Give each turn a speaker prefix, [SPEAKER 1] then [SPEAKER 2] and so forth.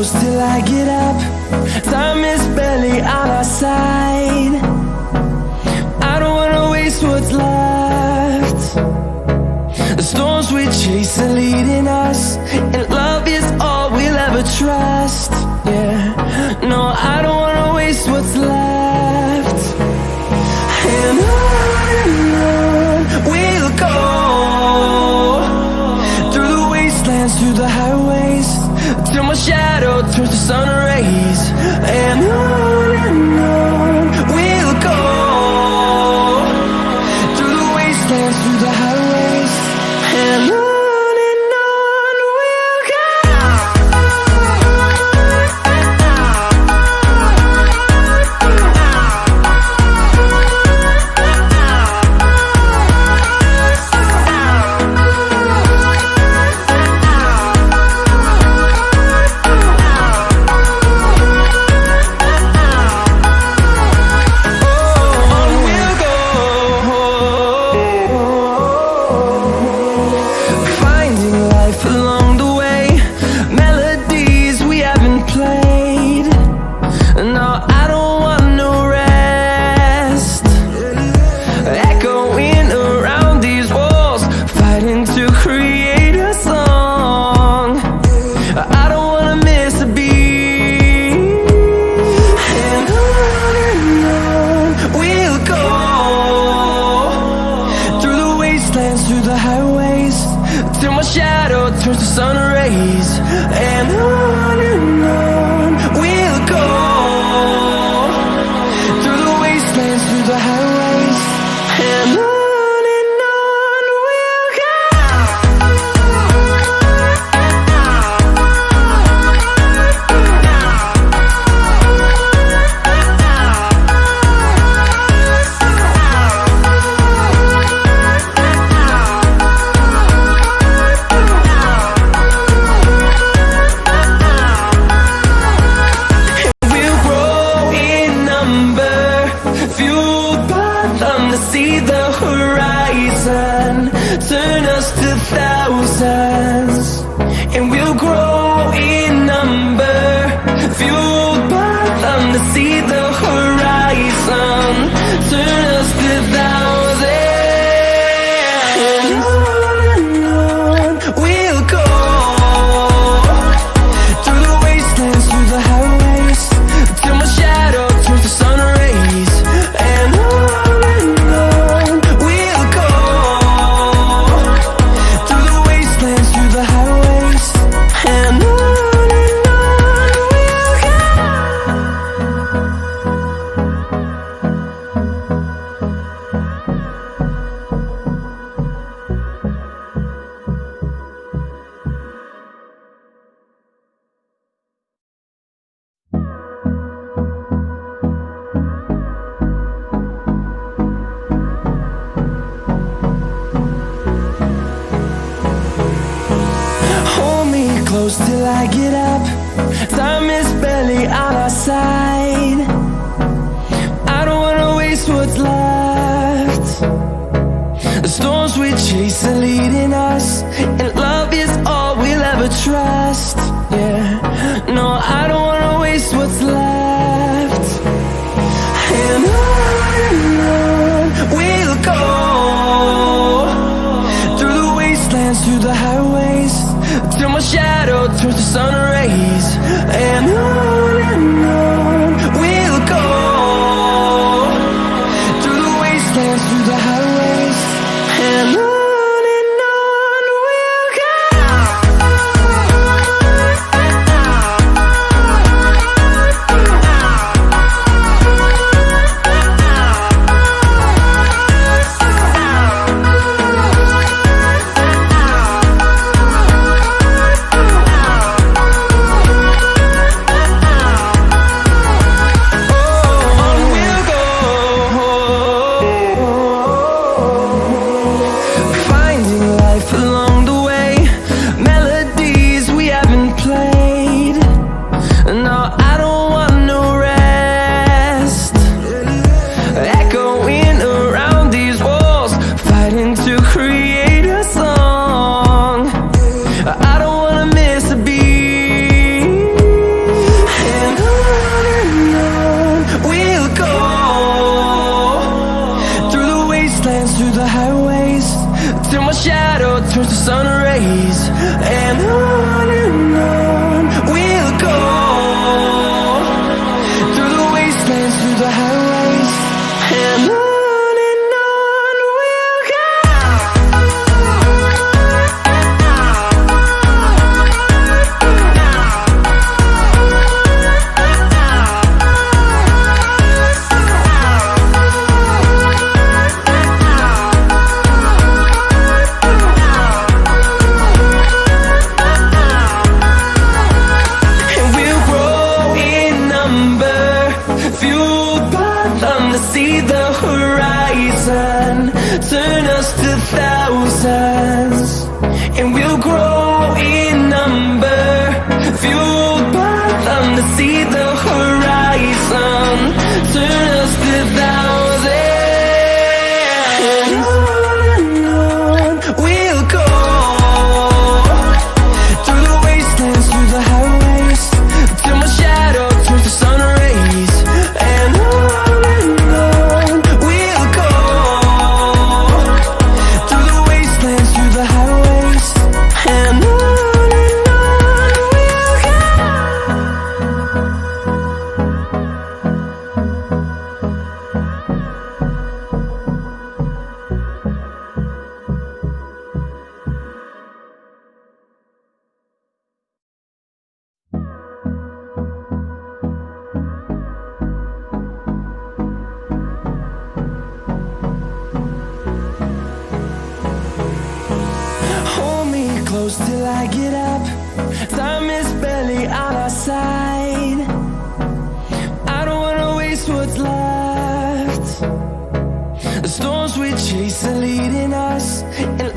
[SPEAKER 1] close till I get up. Time is barely on our side. I don't wanna waste what's left. The storms we chase are leading us, and love is all we'll ever trust. Yeah, no, I don't wanna waste what's left. And on we'll go, through the wastelands, through the highways, till my shadow turns to sun rays. And on we'll go, through the wastelands, through the highways, and on we'll go. Through the highways, till my shadow turns to sun rays. And on we'll go, through the wastelands, through the highways, and on we'll go. See the horizon, turn us to thousands, and we'll grow in number, fueled by them. To see the horizon, turn us to thousands, and on we'll go, through the wastelands, through the highways, till my shadow turns to sun rays. And close till I get up. Time is barely on our side. I don't wanna waste what's left. The storms we chase are leading us, and love is all we'll ever trust. Yeah, no, I don't wanna waste what's left. And on we'll go, through the wastelands, through the highways, till my shadow turns to sun rays. And on we'll go, through the wastelands, through the highways, and on we'll go. horizons, and we'll grow in number, fueled by them to see the horizon, turn us to thousands. And on we'll go, through the wastelands, through the highways, till my shadow turns to sun rays. And on we'll go, through the wastelands, through the highways. And on we'll go. Hold me close till I get up. Time is barely on our side. I don't wanna waste what's left. The storms we chase are leading us, and